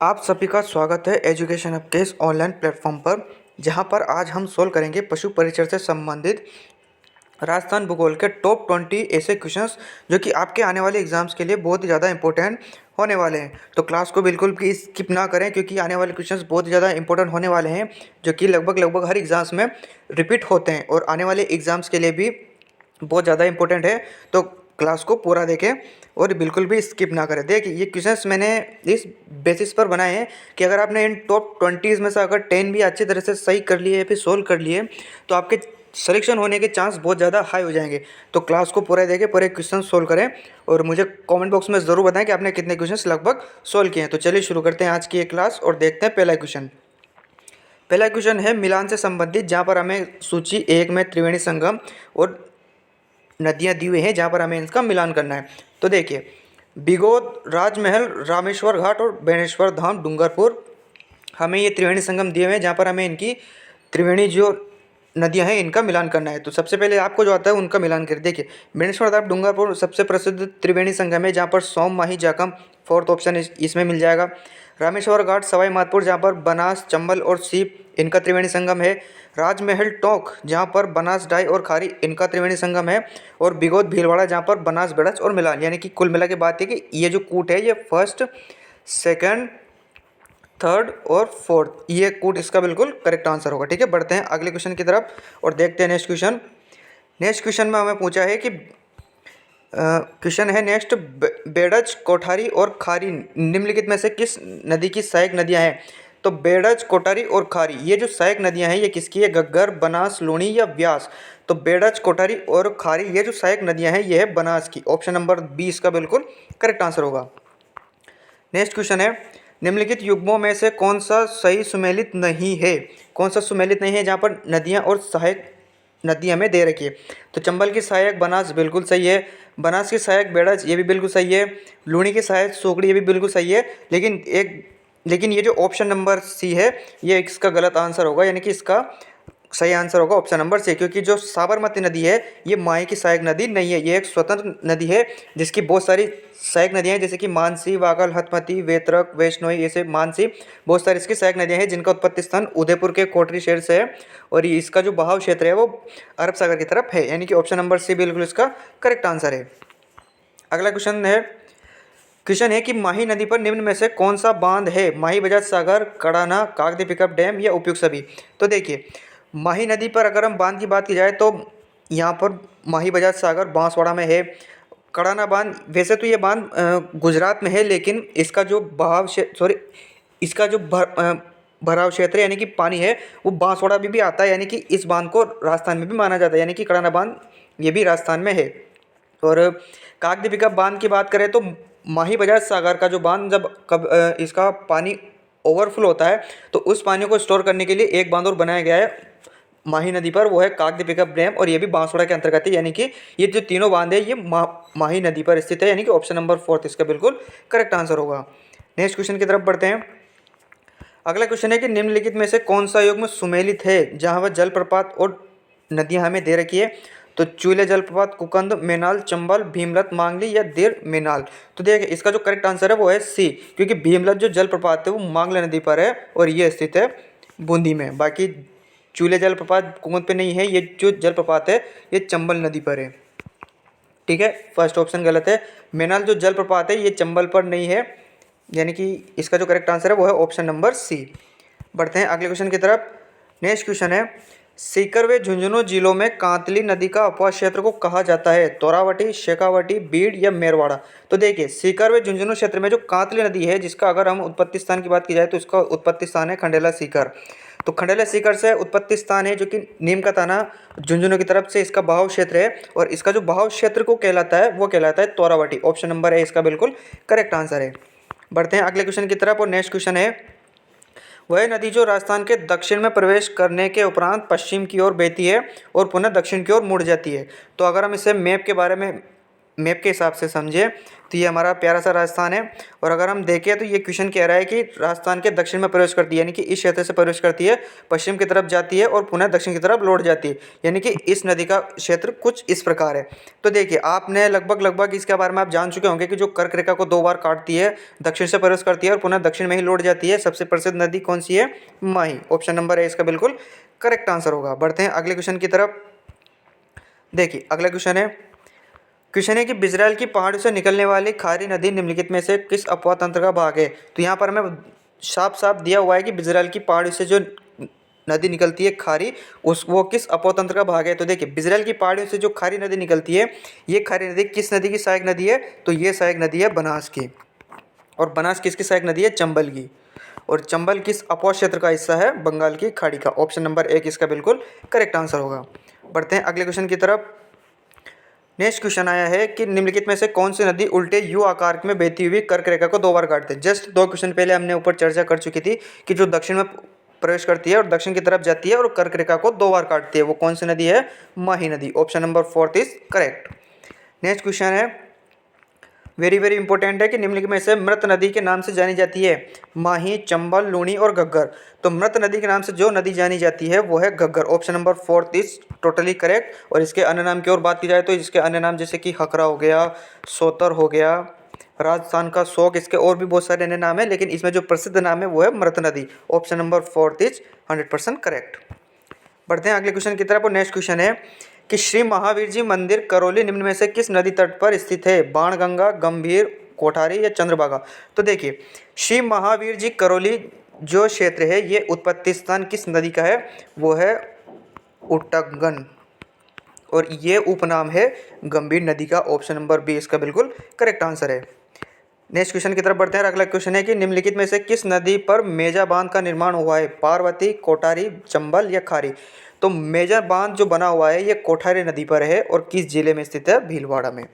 आप सभी का स्वागत है एजुकेशन हब के इस ऑनलाइन प्लेटफॉर्म पर, जहां पर आज हम सोल्व करेंगे पशु परिचर से संबंधित राजस्थान भूगोल के टॉप 20 ऐसे क्वेश्चंस जो कि आपके आने वाले एग्जाम्स के लिए बहुत ही ज़्यादा इंपॉर्टेंट होने वाले हैं। तो क्लास को बिल्कुल भी स्किप ना करें, क्योंकि आने वाले क्वेश्चंस बहुत ही ज़्यादा इंपॉर्टेंट होने वाले हैं, जो कि लगभग हर एग्जाम्स में रिपीट होते हैं और आने वाले एग्जाम्स के लिए भी बहुत ज़्यादा इंपॉर्टेंट है। तो क्लास को पूरा देखें और बिल्कुल भी स्किप ना करें। देखिए, ये क्वेश्चंस मैंने इस बेसिस पर बनाए हैं कि अगर आपने इन टॉप 20 में से अगर 10 भी अच्छी तरह से सही कर लिए या फिर सोल्व कर लिए, तो आपके सिलेक्शन होने के चांस बहुत ज़्यादा हाई हो जाएंगे। तो क्लास को पूरा देखें, पूरे क्वेश्चन सोल्व करें और मुझे कमेंट बॉक्स में ज़रूर बताएं कि आपने कितने क्वेश्चन लगभग सोल्व किए हैं। तो चलिए शुरू करते हैं आज की ये क्लास और देखते हैं पहला क्वेश्चन। पहला क्वेश्चन है मिलान से संबंधित, जहाँ पर हमें सूची 1 में त्रिवेणी संगम और नदियाँ दी हुई हैं, जहाँ पर हमें इनका मिलान करना है। तो देखिए, बिगोद, राजमहल, रामेश्वर घाट और बेणेश्वर धाम, डूंगरपुर, हमें ये त्रिवेणी संगम दिए हुए हैं, जहाँ पर हमें इनकी त्रिवेणी जो नदियाँ हैं इनका मिलान करना है। तो सबसे पहले आपको जो आता है उनका मिलान करें। देखिए, बेणेश्वर धाम डूंगरपुर सबसे प्रसिद्ध त्रिवेणी संगम है, जहाँ पर सोम, माही, जाखम, फोर्थ ऑप्शन इसमें मिल जाएगा। रामेश्वर घाट सवाई माधोपुर, जहाँ पर बनास, चंबल और सीप इनका त्रिवेणी संगम है। राजमहल टोंक, जहाँ पर बनास, डाई और खारी इनका त्रिवेणी संगम है। और बिगोद, भीलवाड़ा, जहाँ पर बनास, बेड़च और मिलान, यानी कि कुल मिला के बात है कि ये जो कूट है ये फर्स्ट, सेकंड, थर्ड और फोर्थ, ये कूट इसका बिल्कुल करेक्ट आंसर होगा। ठीक है, बढ़ते हैं अगले क्वेश्चन की तरफ और देखते हैं नेक्स्ट क्वेश्चन। नेक्स्ट क्वेश्चन में हमें पूछा है कि क्वेश्चन है नेक्स्ट, बेड़च, कोठारी और खारी निम्नलिखित में से किस नदी की सहायक नदियां हैं। तो बेड़च, कोठारी और खारी, ये जो सहायक नदियां हैं ये किसकी है? घग्गर, बनास, लूणी या व्यास। तो बेड़च, कोठारी और खारी ये जो सहायक नदियां हैं ये है बनास की। ऑप्शन नंबर 20 का बिल्कुल करेक्ट आंसर होगा। नेक्स्ट क्वेश्चन है, निम्नलिखित युग्मों में से कौन सा सही सुमेलित नहीं है? कौन सा सुमेलित नहीं है जहाँ पर नदियाँ और सहायक नदी हमें दे रखी है? तो चंबल की सहायक बनास बिल्कुल सही है, बनास की सहायक बेड़च ये भी बिल्कुल सही है, लूणी की सहायक सोगड़ी ये भी बिल्कुल सही है, लेकिन ये जो ऑप्शन नंबर सी है ये इसका गलत आंसर होगा, यानी कि इसका सही आंसर होगा ऑप्शन नंबर सी, क्योंकि जो साबरमती नदी है ये माही की सहायक नदी नहीं है, ये एक स्वतंत्र नदी है जिसकी बहुत सारी सहायक नदियाँ हैं, जैसे कि मानसी, वागल, हथमती, वेतरक, वैष्णोई, ऐसे मानसी बहुत सारी इसकी सहायक नदियाँ हैं, जिनका उत्पत्ति स्थान उदयपुर के कोटरी शहर से है और ये इसका जो बहाव क्षेत्र है वो अरब सागर की तरफ है, यानी कि ऑप्शन नंबर सी बिल्कुल इसका करेक्ट आंसर है। अगला क्वेश्चन है कि माही नदी पर निम्न में से कौन सा बांध है? माही, बजाज सागर, कड़ाना, काकदी पिकअप डैम या उपयुक्त सभी। तो देखिए, माही नदी पर अगर हम बांध की बात की जाए तो यहाँ पर माही, बजाज सागर, बांसवाड़ा में है। कड़ाना बांध, वैसे तो ये बांध गुजरात में है, लेकिन इसका जो इसका जो भराव क्षेत्र यानी कि पानी है वो बांसवाड़ा में भी आता है, यानी कि इस बांध को राजस्थान में भी माना जाता है, यानी कि कड़ाना बांध ये भी राजस्थान में है। और काकदी पिकअप बांध की बात करें तो माही, बजाज सागर का जो बांध जब इसका पानी ओवरफ्लो होता है तो उस पानी को स्टोर करने के लिए एक बांध और बनाया गया है माही नदी पर, वो है काकदी पिकअप डैम, और ये भी बांसवाड़ा के अंतर्गत है, यानी कि ये जो तीनों बांध है ये माही नदी पर स्थित है, यानी कि ऑप्शन नंबर 4 इसका बिल्कुल करेक्ट आंसर होगा। नेक्स्ट क्वेश्चन की तरफ बढ़ते हैं। अगला क्वेश्चन है कि निम्नलिखित में से कौन सा युग्म सुमेलित है जहाँ वह जलप्रपात और नदियाँ हमें दे रखी है? तो चूले जलप्रपात, कुकंद, मेनाल, चंबल, भीमलत, मांगली या देर मेनाल। तो देखिए, इसका जो करेक्ट आंसर है वो है सी, क्योंकि भीमलत जो जलप्रपात है वो मांगला नदी पर है और ये स्थित है बूंदी में। बाकी चूले जलप्रपात कुकंद पे नहीं है, ये जो जलप्रपात है ये चंबल नदी पर है। ठीक है, फर्स्ट ऑप्शन गलत है। मेनाल जो जलप्रपात है ये चंबल पर नहीं है, यानी कि इसका जो करेक्ट आंसर है वो है ऑप्शन नंबर सी। बढ़ते हैं अगले क्वेश्चन की तरफ। नेक्स्ट क्वेश्चन है, सीकर व झुंझुनू जिलों में कांतली नदी का अपवाद क्षेत्र को कहा जाता है? तोरावटी, शेखावटी, बीड़ या मेरवाड़ा। तो देखिए, सीकर व झुंझुनू क्षेत्र में जो कांतली नदी है जिसका अगर हम उत्पत्ति स्थान की बात की जाए तो इसका उत्पत्ति स्थान है खंडेला सीकर। तो खंडेला सीकर से उत्पत्ति स्थान है जो कि नीम का ताना झुंझुनू की तरफ से इसका बहाव क्षेत्र है, और इसका जो बहाव क्षेत्र को कहलाता है वो कहलाता है तोरावटी। ऑप्शन नंबर है इसका बिल्कुल करेक्ट आंसर है। बढ़ते हैं अगले क्वेश्चन की तरफ और नेक्स्ट क्वेश्चन है, वह नदी जो राजस्थान के दक्षिण में प्रवेश करने के उपरांत पश्चिम की ओर बहती है और पुनः दक्षिण की ओर मुड़ जाती है। तो अगर हम इसे मैप के बारे में मैप के हिसाब से समझे तो ये हमारा प्यारा सा राजस्थान है। और अगर हम देखें तो ये क्वेश्चन कह रहा है कि राजस्थान के दक्षिण में प्रवेश करती है, यानी कि इस क्षेत्र से प्रवेश करती है, पश्चिम की तरफ जाती है और पुनः दक्षिण की तरफ लौट जाती है, यानी कि इस नदी का क्षेत्र कुछ इस प्रकार है। तो देखिए आपने लगभग इसके बारे में आप जान चुके होंगे कि जो कर्क रेखा को 2 बार काटती है, दक्षिण से प्रवेश करती है और पुनः दक्षिण में ही लौट जाती है, सबसे प्रसिद्ध नदी कौन सी है? माही। ऑप्शन नंबर है इसका बिल्कुल करेक्ट आंसर होगा। बढ़ते हैं अगले क्वेश्चन की तरफ। देखिए अगला क्वेश्चन है कि बिजराइल की पहाड़ी से निकलने वाली खारी नदी निम्नलिखित में से किस अपवाद तंत्र का भाग है? तो यहाँ पर हमें साफ साफ दिया हुआ है कि बिजराइल की पहाड़ी से जो नदी निकलती है खारी, वो किस अपवाद तंत्र का भाग है? तो देखिए बिजराइल की पहाड़ियों से जो खारी नदी निकलती है, ये खारी नदी किस नदी की सहायक नदी है? तो ये सहायक नदी है बनास की। और बनास किसकी सहायक नदी है? चंबल की। और चंबल किस अपवाद क्षेत्र का हिस्सा है? बंगाल की खाड़ी का। ऑप्शन नंबर 1 इसका बिल्कुल करेक्ट आंसर होगा। बढ़ते हैं अगले क्वेश्चन की तरफ। नेक्स्ट क्वेश्चन आया है कि निम्नलिखित में से कौन सी नदी उल्टे यू आकार में बहती हुई कर्क रेखा को 2 बार काटते हैं? जस्ट 2 क्वेश्चन पहले हमने ऊपर चर्चा कर चुकी थी कि जो दक्षिण में प्रवेश करती है और दक्षिण की तरफ जाती है और कर्क रेखा को 2 बार काटती है, वो कौन सी नदी है? माही नदी। Option number 4 is correct. Next question है वेरी इंपॉर्टेंट है कि निम्नलिखित में से मृत नदी के नाम से जानी जाती है? माही, चंबल, लूनी और घग्गर। तो मृत नदी के नाम से जो नदी जानी जाती है वो है Ghaggar. Option number 4 is totally correct. और इसके अन्य नाम की ओर बात की जाए तो इसके अन्य नाम जैसे कि हकरा हो गया, सोतर हो गया, राजस्थान का शोक, इसके और भी बहुत सारे अन्य नाम है, लेकिन इसमें जो प्रसिद्ध नाम है वो है मृत नदी। Option number 4 is 100% correct. बढ़ते हैं अगले क्वेश्चन की तरफ। और नेक्स्ट क्वेश्चन है कि श्री महावीर जी मंदिर करौली निम्न में से किस नदी तट पर स्थित है? बाणगंगा, गंभीर, कोठारी या चंद्रभागा। तो देखिए श्री महावीर जी करौली जो क्षेत्र है ये उत्पत्ति स्थान किस नदी का है? वो है उट्टगन। और ये उपनाम है गंभीर नदी का। ऑप्शन नंबर बी इसका बिल्कुल करेक्ट आंसर है। नेक्स्ट क्वेश्चन की तरफ बढ़ते हैं। अगला क्वेश्चन है कि निम्नलिखित में से किस नदी पर मेजा बांध का निर्माण हुआ है? पार्वती, कोठारी, चंबल या खारी। तो मेजा बांध जो बना हुआ है ये कोठारी नदी पर है और किस जिले में स्थित है? भीलवाड़ा में।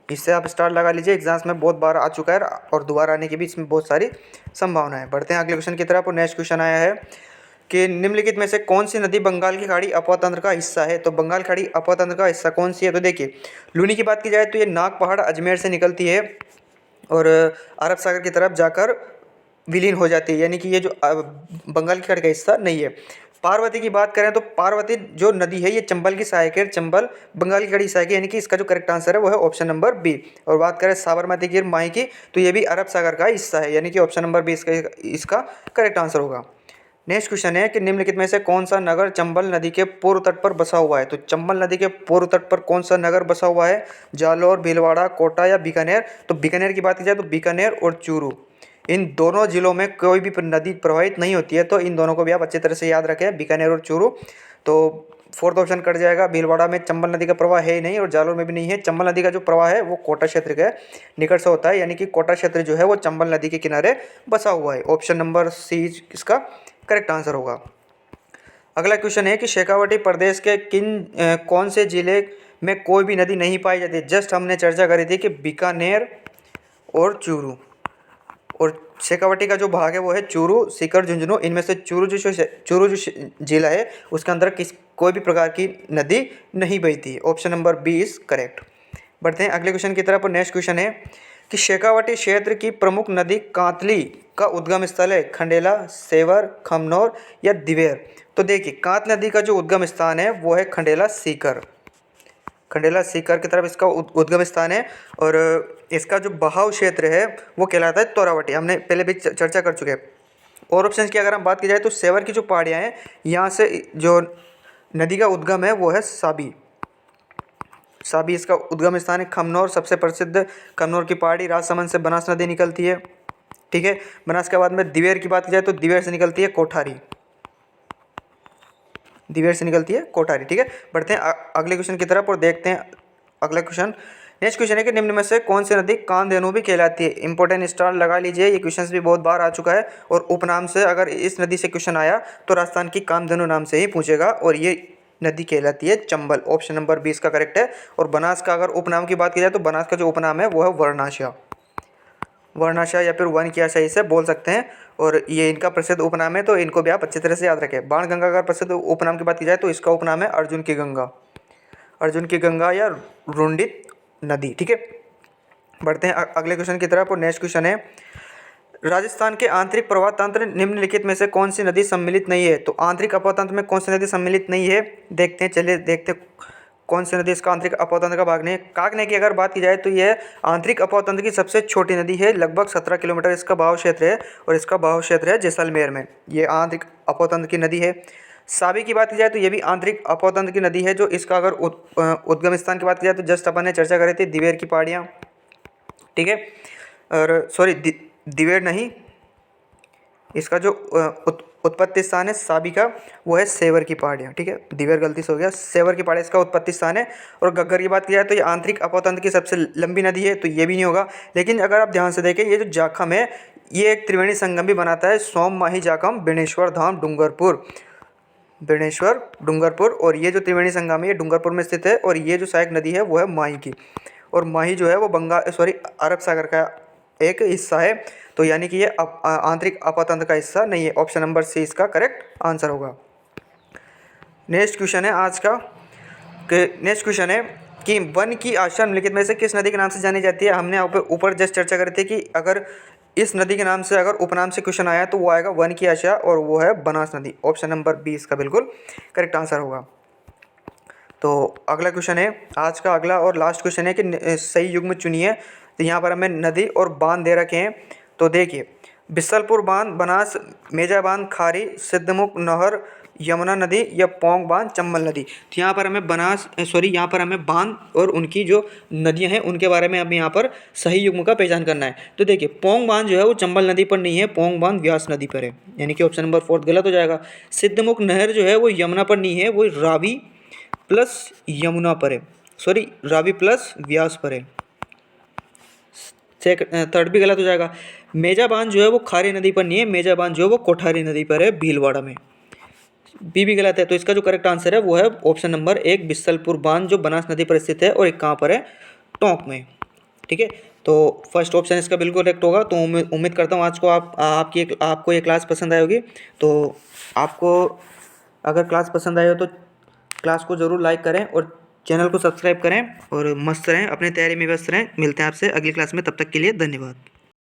इससे आप स्टार लगा लीजिए, एग्जाम्स में बहुत बार आ चुका है और दोबारा आने की भी इसमें बहुत सारी संभावना है। बढ़ते हैं अगले क्वेश्चन की तरफ। और नेक्स्ट क्वेश्चन आया है कि निम्नलिखित में से कौन सी नदी बंगाल की खाड़ी अपवाद तंत्र का हिस्सा है? तो बंगाल खाड़ी अपवाद तंत्र का हिस्सा कौन सी है? तो देखिए लूनी की बात की जाए तो ये नाग पहाड़ अजमेर से निकलती है और अरब सागर की तरफ जाकर विलीन हो जाती है, यानी कि ये जो बंगाल की खाड़ी का हिस्सा नहीं है। पार्वती की बात करें तो पार्वती जो नदी है ये चंबल की सहायक है, चंबल बंगाल की खाड़ी सहायक है, यानी कि इसका जो करेक्ट आंसर है वो है ऑप्शन नंबर बी। और बात करें साबरमती की, माही की, तो ये भी अरब सागर का हिस्सा है, यानी कि ऑप्शन नंबर बी इसका करेक्ट आंसर होगा। नेक्स्ट क्वेश्चन है कि निम्नलिखित में से कौन सा नगर चंबल नदी के पूर्व तट पर बसा हुआ है? तो चंबल नदी के पूर्व तट पर कौन सा नगर बसा हुआ है? जालौर, भीलवाड़ा, कोटा या बीकानेर। तो बीकानेर की बात की जाए तो बीकानेर और चूरू, इन दोनों जिलों में कोई भी नदी प्रवाहित नहीं होती है, तो इन दोनों को भी आप अच्छी तरह से याद रखें, बीकानेर और चूरू। तो 4th ऑप्शन कट जाएगा। भीलवाड़ा में चंबल नदी का प्रवाह है ही नहीं और जालौर में भी नहीं है। चंबल नदी का जो प्रवाह है वो कोटा क्षेत्र के निकट से होता है, यानी कि कोटा क्षेत्र जो है वो चंबल नदी के किनारे बसा हुआ है। ऑप्शन नंबर सी इसका करेक्ट आंसर होगा। अगला क्वेश्चन है कि शेखावटी प्रदेश के कौन से जिले में कोई भी नदी नहीं पाई जाती? जस्ट हमने चर्चा करी थी कि बीकानेर और चूरू। और शेखावटी का जो भाग है वो है चूरू, सीकर, झुंझुनू। इनमें से चूरू जो जिला है उसके अंदर कोई भी प्रकार की नदी नहीं बहती है। Option number B is correct. बढ़ते हैं अगले क्वेश्चन की तरफ। और नेक्स्ट क्वेश्चन है कि शेखावटी क्षेत्र की प्रमुख नदी कांतली का उद्गम स्थल है? खंडेला, सेवर, खमनौर या दिवेर। तो देखिए कांत नदी का जो उद्गम स्थान है वो है खंडेला सीकर। खंडेला सीकर की तरफ इसका उद्गम स्थान है और इसका जो बहाव क्षेत्र है वो कहलाता है तोरावटी। हमने पहले भी चर्चा कर चुके हैं। और ऑप्शन की अगर हम बात की जाए तो सेवर की जो पहाड़ियाँ हैं यहाँ से जो नदी का उद्गम है वो है साबी इसका उद्गम स्थान है। खमनौर सबसे प्रसिद्ध खमनौर की पहाड़ी, राजसमंद से बनास नदी निकलती है, ठीक है। बनास के बाद में दिवेर की बात की जाए तो दिवेर से निकलती है कोठारी, ठीक है। बढ़ते हैं अगले क्वेश्चन की तरफ और देखते हैं अगला क्वेश्चन। नेक्स्ट क्वेश्चन है कि निम्न में से कौन सी नदी कामधेनु भी कहलाती है? इंपॉर्टेंट स्टार लगा लीजिए, ये क्वेश्चन भी बहुत बार आ चुका है। और उपनाम से अगर इस नदी से क्वेश्चन आया तो राजस्थान की कामधेनु नाम से ही पूछेगा और ये नदी कहलाती है चंबल। ऑप्शन नंबर 20 का करेक्ट है। और बनास का अगर उपनाम की बात की जाए तो बनास का जो उपनाम है वो है वर्णाशा या फिर वन किया सही से बोल सकते हैं। और ये इनका प्रसिद्ध उपनाम है, तो इनको भी आप अच्छी तरह से याद रखें। बाणगंगा का प्रसिद्ध उपनाम की बात की जाए तो इसका उपनाम है अर्जुन की गंगा। अर्जुन की गंगा या रुंडित नदी। ठीक है, बढ़ते हैं अगले क्वेश्चन की तरफ। और नेक्स्ट क्वेश्चन है, राजस्थान के आंतरिक प्रवाह तंत्र निम्नलिखित में से कौन सी नदी सम्मिलित नहीं है? तो आंतरिक अपवाह तंत्र में कौन सी नदी सम्मिलित नहीं है, देखते हैं, चलिए देखते हैं कौन सी नदी इसका आंतरिक अपवाह तंत्र का भाग नहीं है। काकने की अगर बात की जाए तो यह आंतरिक अपवाह तंत्र की सबसे छोटी नदी है, लगभग 17 किलोमीटर इसका बहाव क्षेत्र है और इसका बहाव क्षेत्र है जैसलमेर में। ये आंतरिक अपवाह तंत्र की नदी है। साबी की बात की जाए तो ये भी आंतरिक अपवाह तंत्र की नदी है। जो इसका अगर उद्गम स्थान की बात की जाए तो जस्ट अपन ने चर्चा करी थी दिवेर की पहाड़ियाँ। ठीक है, और सॉरी दिवेर नहीं, इसका जो उत्पत्ति स्थान है साबी का वो है सेवर की पहाड़ियाँ। ठीक है, दिवेर गलती से हो गया, सेवर की पहाड़ियाँ इसका उत्पत्ति स्थान है। और घग्गर की बात की जाए तो ये आंतरिक अपवाह तंत्र की सबसे लंबी नदी है, तो ये भी नहीं होगा। लेकिन अगर आप ध्यान से देखें, ये जो जाखम है ये एक त्रिवेणी संगम भी बनाता है, सोम माही जाखम बेणेश्वर धाम डूंगरपुर, बेणेश्वर डूंगरपुर। और ये जो त्रिवेणी संगम है ये डूंगरपुर में स्थित है। और ये जो सहायक नदी है वो है माही की, और माही जो है वो अरब सागर का एक हिस्सा है। तो यानी कि ये आंतरिक अपवाह तंत्र का हिस्सा नहीं है। ऑप्शन नंबर सी इसका करेक्ट आंसर होगा। नेक्स्ट क्वेश्चन है आज का, नेक्स्ट क्वेश्चन है कि वन की आशा निम्नलिखित में से किस नदी के नाम से जानी जाती है? हमने ऊपर जस्ट चर्चा करी थी कि अगर इस नदी के नाम से अगर उपनाम से क्वेश्चन आया तो वो आएगा वन की आशा, और वो है बनास नदी। ऑप्शन नंबर बी इसका बिल्कुल करेक्ट आंसर होगा। तो अगला क्वेश्चन है आज का, अगला और लास्ट क्वेश्चन है कि सही युग्म चुनिए। तो यहाँ पर हमें नदी और बांध दे रखे हैं। तो देखिए, बिसलपुर बांध, बनास, मेजा बांध, खारी, सिद्धमुख नहर, यमुना नदी या पोंग बांध, चंबल नदी। तो यहाँ पर हमें यहाँ पर हमें बांध और उनकी जो नदियाँ हैं उनके बारे में हमें यहाँ पर सही युग्म का पहचान करना है। तो देखिए, पोंग बांध जो है वो चंबल नदी पर नहीं है, पोंग बांध व्यास नदी पर है, यानी कि ऑप्शन नंबर 4 गलत हो जाएगा। सिद्धमुख नहर जो है वो यमुना पर नहीं है, वो रावी प्लस यमुना पर है, रावी प्लस व्यास पर है। थर्ड भी गलत हो जाएगा। मेजा बांध जो है वो खारी नदी पर नहीं है, मेजा बांध जो है वो कोठारी नदी पर है, भीलवाड़ा में। बी भी गलत है। तो इसका जो करेक्ट आंसर है वो है ऑप्शन नंबर 1 बिसलपुर बांध, जो बनास नदी पर स्थित है और एक कहाँ पर है, टोंक में। ठीक है, तो फर्स्ट ऑप्शन इसका बिल्कुल करेक्ट होगा। तो उम्मीद करता हूँ आज को आपको ये क्लास पसंद आई होगी। तो आपको अगर क्लास पसंद आई हो तो क्लास को ज़रूर लाइक करें और चैनल को सब्सक्राइब करें और मस्त रहें, अपनी तैयारी में व्यस्त रहें। मिलते हैं आपसे अगली क्लास में, तब तक के लिए धन्यवाद।